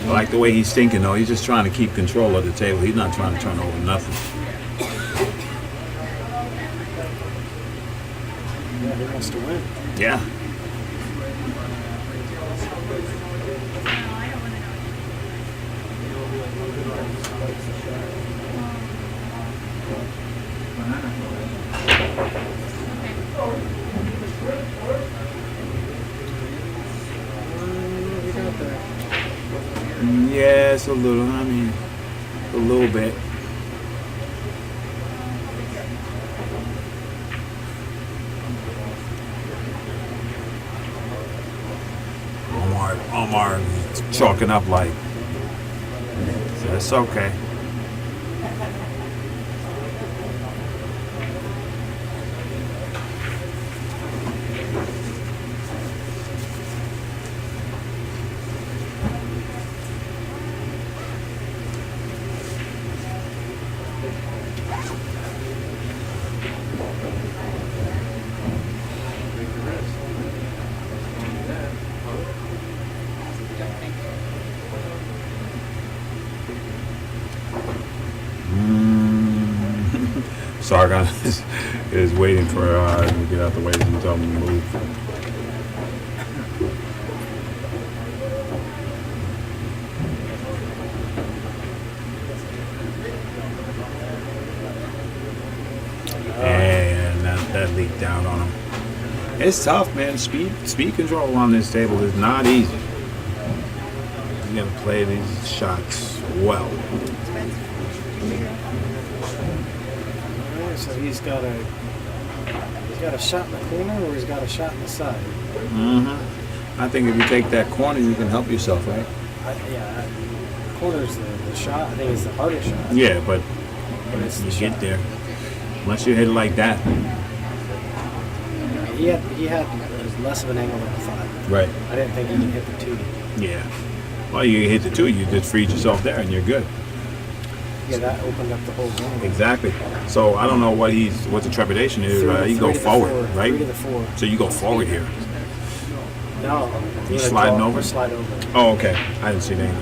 I like the way he's thinking, though. He's just trying to keep control of the table. He's not trying to turn over nothing. Yeah, he wants to win. Yeah. We got that. Yes, a little. I mean, a little bit. Omar chalking up like, that's okay. Sargon is waiting for him to get out the way and tell him to move. And that leaked out on him. It's tough, man. Speed control on this table is not easy. You gotta play these shots well. So he's got a shot in the corner, or he's got a shot in the side. Mm-hmm. I think if you take that corner, you can help yourself, right? Corner's the shot. I think it's the hardest shot. Yeah, but it's you the get shot. there. Unless you hit it like that. He had less of an angle than I thought. Right. I didn't think he could hit the 2. Yeah. Well, you hit the 2, you just freed yourself there, and you're good. Yeah, that opened up the whole game. Exactly. So I don't know what the trepidation is. You go forward, right? 3 to the 4. So you go forward here. No. You sliding over? Slide over. Oh, okay. I didn't see that.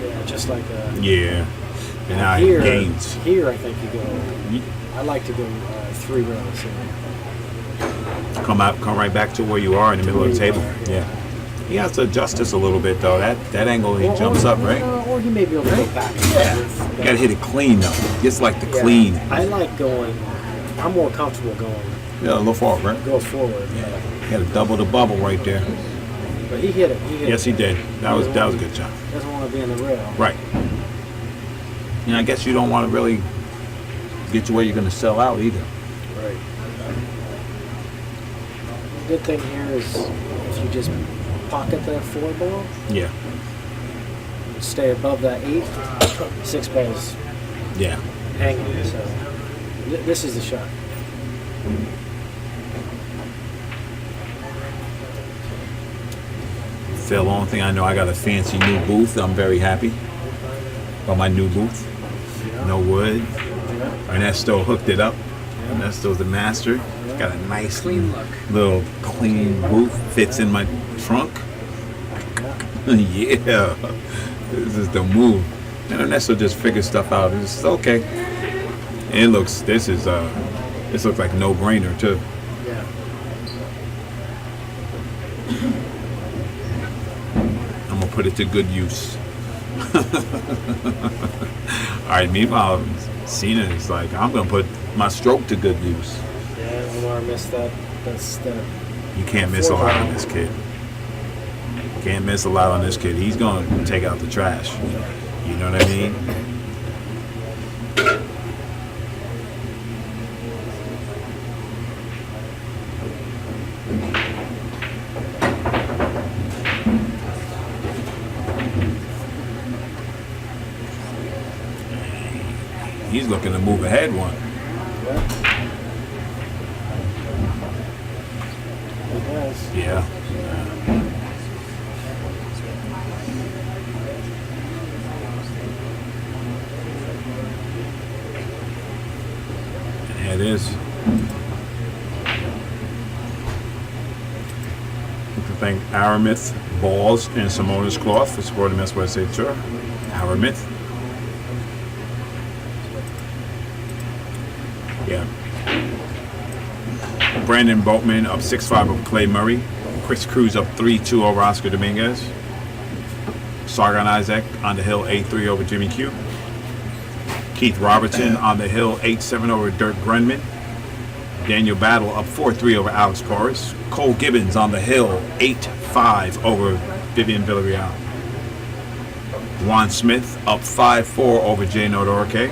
Yeah, just like Yeah. And now here, it gains. Here, I think you go. I like to go 3 rails. Come right back to where you are in the middle of the table. Yeah. He has to adjust this a little bit, though. That angle, he jumps up, right? Or he may be able to go back. Yeah. You gotta hit it clean, though. Just like the clean. I like going. I'm more comfortable going. Yeah, a little forward, right? Go forward. Yeah. You gotta double the bubble right there. But he hit it. Yes, he did. That was a good job. Doesn't want to be in the rail. Right. And I guess you don't want to really get to where you're going to sell out either. Right. The good thing here is if you just pocket the 4 ball, Yeah. would stay above that 8. 6 balls Yeah. hanging. So this is the shot. Phil, the only thing I know, I got a fancy new booth. I'm very happy about my new booth. No wood. Ernesto hooked it up. Ernesto's the master. Got a nice Clean look. little clean booth. Fits in my trunk. Yeah. This is the move. And Ernesto just figures stuff out. It's okay. And this looks like a no-brainer too. Yeah. I'm gonna put it to good use. All right. Meanwhile, Sina is like, I'm gonna put my stroke to good use. Yeah, Omar missed that. That's the. You can't miss a lot on this kid. Can't miss a lot on this kid. He's gonna take out the trash. You know what I mean? He's looking to move ahead one. He does. Yeah. There it is. We can thank Aramith Balls and Simona's Cloth for supporting Mess West State Tour. Aramith. Yeah. Brandon Boatman up 6-5 over Clay Murray. Chris Cruz up 3-2 over Oscar Dominguez. Sargon Isaac on the hill 8-3 over Jimmy Q. Keith Robertson on the hill 8-7 over Dirk Grenman. Daniel Battle up 4-3 over Alex Porras. Cole Gibbons on the hill 8-5 over Vivian Villarreal. Juan Smith up 5-4 over Jay Nodorke.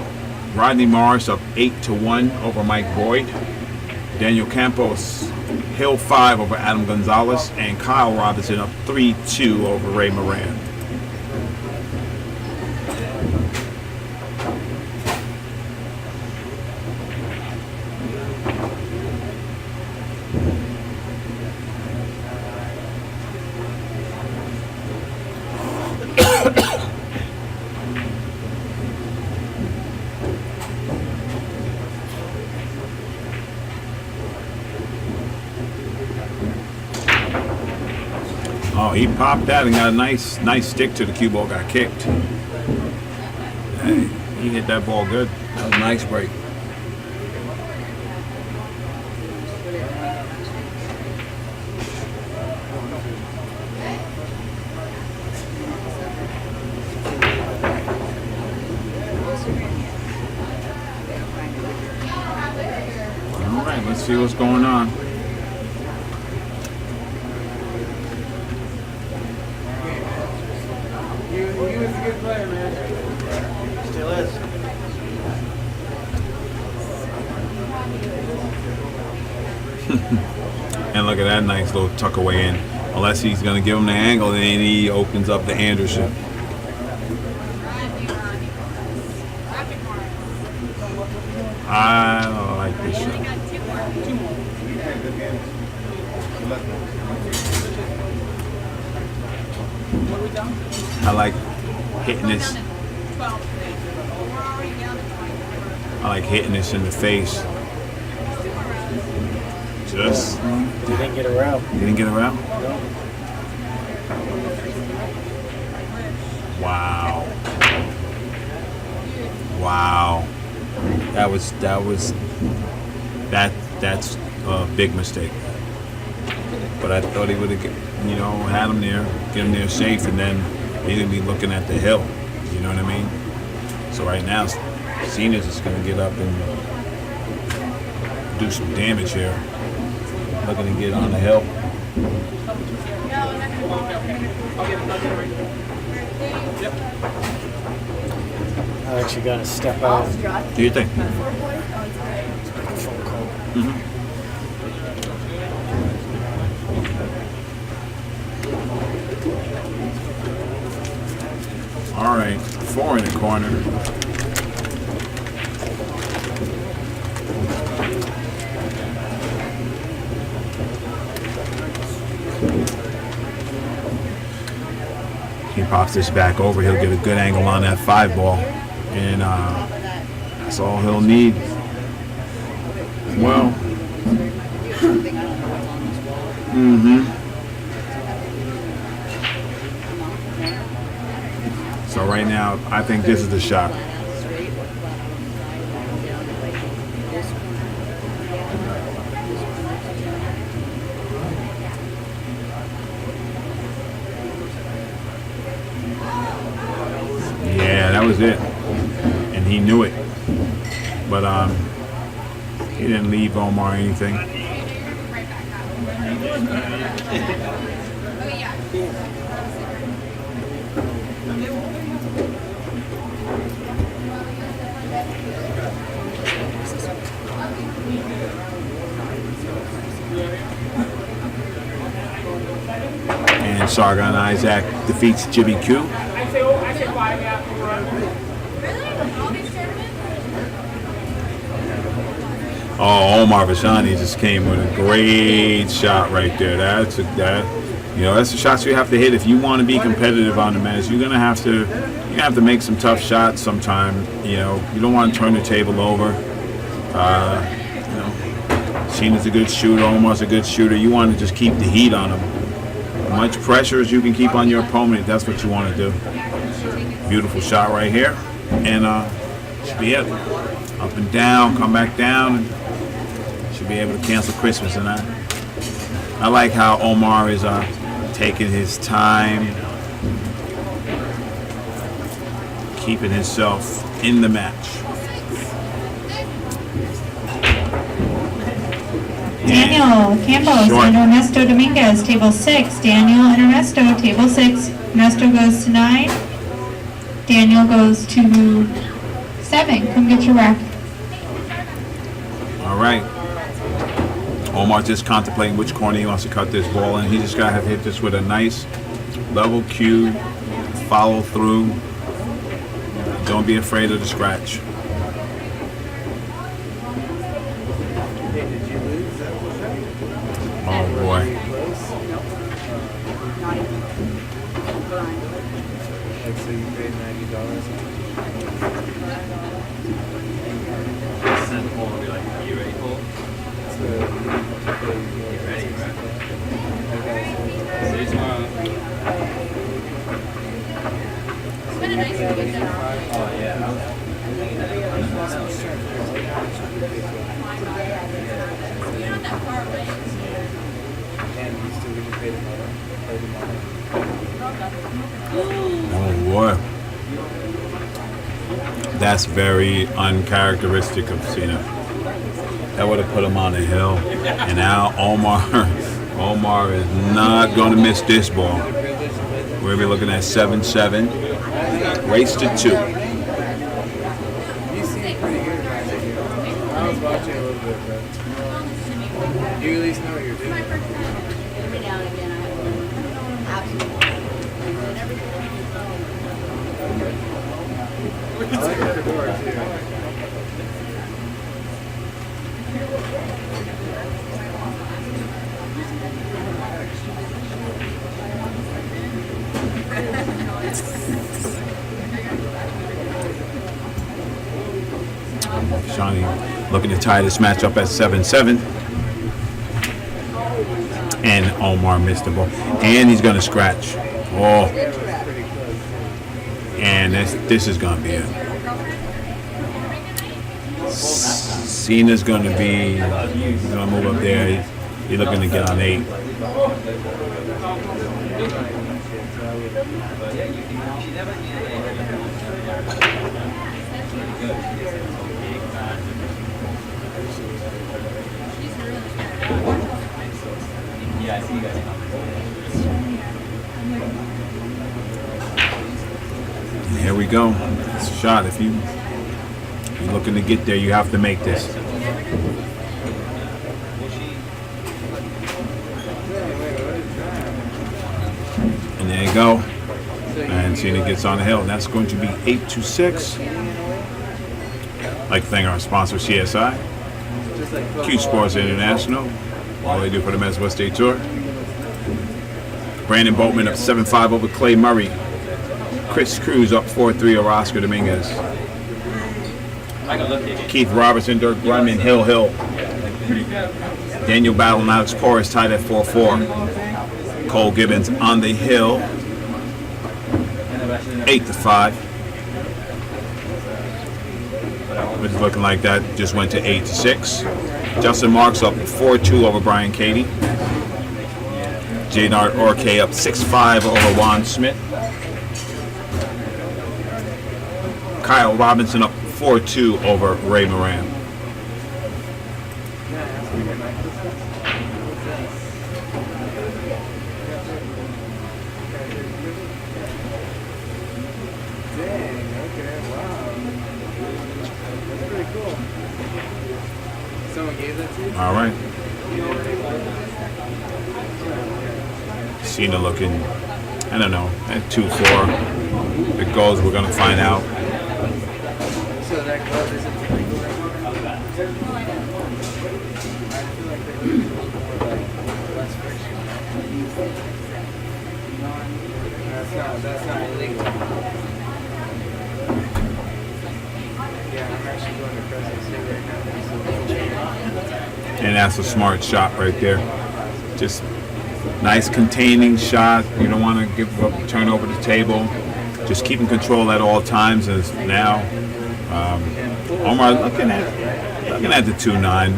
Rodney Morris up 8-1 over Mike Boyd. Daniel Campos, Hill 5 over Adam Gonzalez. And Kyle Robinson up 3-2 over Ray Moran. Oh, he popped that and got a nice stick to the cue ball, got kicked. Hey, he hit that ball good. That was a nice break. All right, let's see what's going on. Still is. And look at that nice little tuck away in. Unless he's going to give him the angle, then he opens up the Anderson. I like this shot. I like hitting this. I like hitting this in the face. Just. You didn't get around. You didn't get around? No. Wow. Wow. That's a big mistake. But I thought he would have, had him there, get him there safe, and then he'd be looking at the hill. You know what I mean? So right now, Sina's just going to get up and do some damage here. Looking to get on the hill. I actually got to step out. Do you think? Phone call. Mm-hmm. All right, 4 in the corner. He pops this back over. He'll get a good angle on that 5 ball, and that's all he'll need. Well, so right now, I think this is the shot. Yeah, that was it, and he knew it, but he didn't leave Omar anything. And Sargon Isaac defeats Jimmy Q. Oh, Omar Vacchani just came with a great shot right there. That's the shots you have to hit if you want to be competitive on the match. You're gonna have to make some tough shots sometime. You don't want to turn the table over. Sina's a good shooter. Omar's a good shooter. You want to just keep the heat on them. As much pressure as you can keep on your opponent. That's what you want to do. Beautiful shot right here, and should be it. Up and down, come back down, and should be able to cancel Christmas. And I like how Omar is taking his time, keeping himself in the match. Daniel Campos Short. and Ernesto Dominguez, table 6. Daniel and Ernesto, table 6. Ernesto goes to 9. Daniel goes to 7. Come get your rack. All right. Omar just contemplating which corner he wants to cut this ball in. He just got to hit this with a nice level cue, follow through. Don't be afraid of the scratch. Oh boy. So you paid $90. Send Paul and be like, are you ready, Paul? Get ready, right? See you tomorrow. It's been a nice weekend. Oh, yeah. You're not that far away. And you still get paid tomorrow. Oh boy. That's very uncharacteristic of Sina. That would have put him on a hill. And now Omar is not going to miss this ball. We're going to be looking at 7-7. Race to 2. You seem pretty good about it. I was watching a little bit, but you at least know what you're doing. Every now and again, I absolutely. I like the door too. Shawnee looking to tie this match up at 7-7. And Omar missed the ball. And he's going to scratch. Oh. And this is going to be it. Sina's going to be, he's going to move up there. He's looking to get on 8. Yeah, I see you guys. Here we go. It's a shot. If you're looking to get there, you have to make this. And there you go. And Sina gets on the hill, and that's going to be 8-6. I'd like to thank our sponsor, CSI, Q Sports International, all they do for the Men's West State Tour. Brandon Boatman up 7-5 over Clay Murray. Chris Cruz up 4-3 over Oscar Dominguez. Keith Robertson, Dirk Grunman, Hill. Daniel Battle and Alex Porras tied at 4-4. Cole Gibbons on the hill, 8-5. It's looking like that just went to 8-6. Justin Marks up 4-2 over Brian Cady. J-Nard Orke up 6-5 over Juan Smith. Kyle Robinson up 4-2 over Ray Moran. All right. Sina looking, I don't know, at 2-4. If it goes, we're going to find out. So that glove isn't technical right now? That's not illegal. Yeah, I'm actually going to Fresno State right now. And that's a smart shot right there. Just nice containing shot. You don't want to give up, turn over the table. Just keeping control at all times. As now, Omar looking at the 2-9.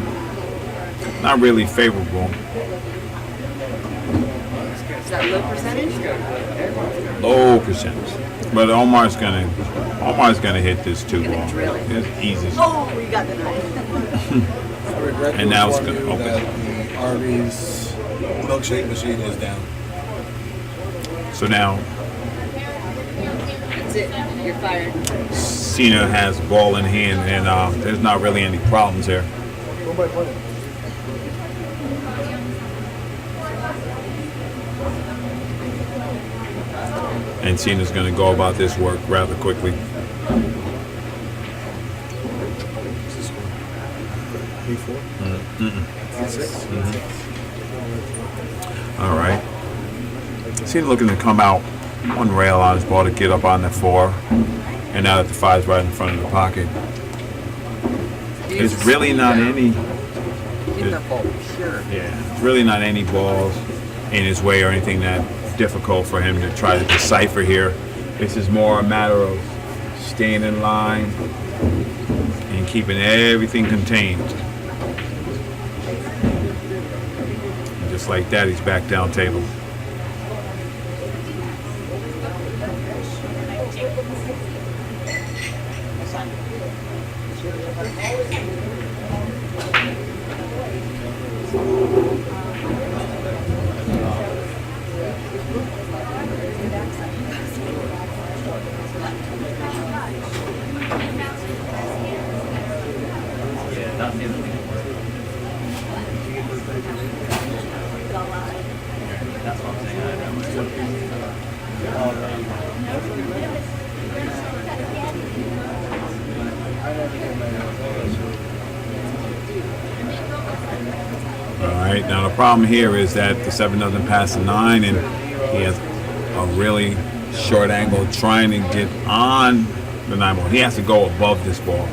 Not really favorable. Is that low percentage? Low percentage. But Omar's gonna hit this 2 ball. It's easy. Oh, we got the 9. And now it's gonna open. The Arby's milkshake machine is down. So now That's it. You're fired. Sina has ball in hand, and there's not really any problems there. One by one. And Sina's going to go about this work rather quickly. B4. C6. All right. Sina looking to come out one rail on his ball to get up on the 4. And now that the 5's right in front of the pocket. It's really not any. Yeah, it's really not any balls in his way or anything that difficult for him to try to decipher here. This is more a matter of staying in line and keeping everything contained. And just like that, he's back down table. Alright, now the problem here is that the 7 doesn't pass the 9, and he has a really short angle trying to get on the 9 ball. He has to go above this ball.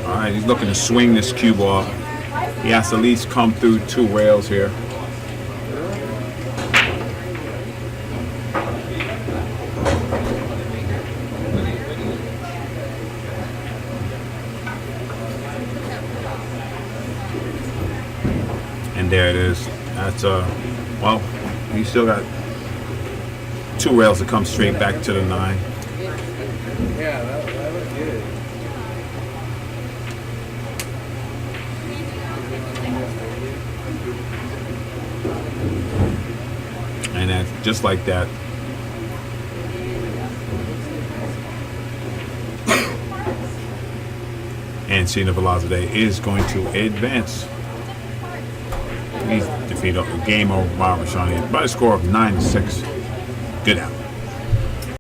Alright, he's looking to swing this cue ball. He has to at least come through 2 rails here. And there it is. That's well, he's still got 2 rails to come straight back to the 9. Yeah, that looked good. And that's just like that. And Sina Valizadeh is going to advance. He's defeated game over Vacchani by a score of 9-6. Good out.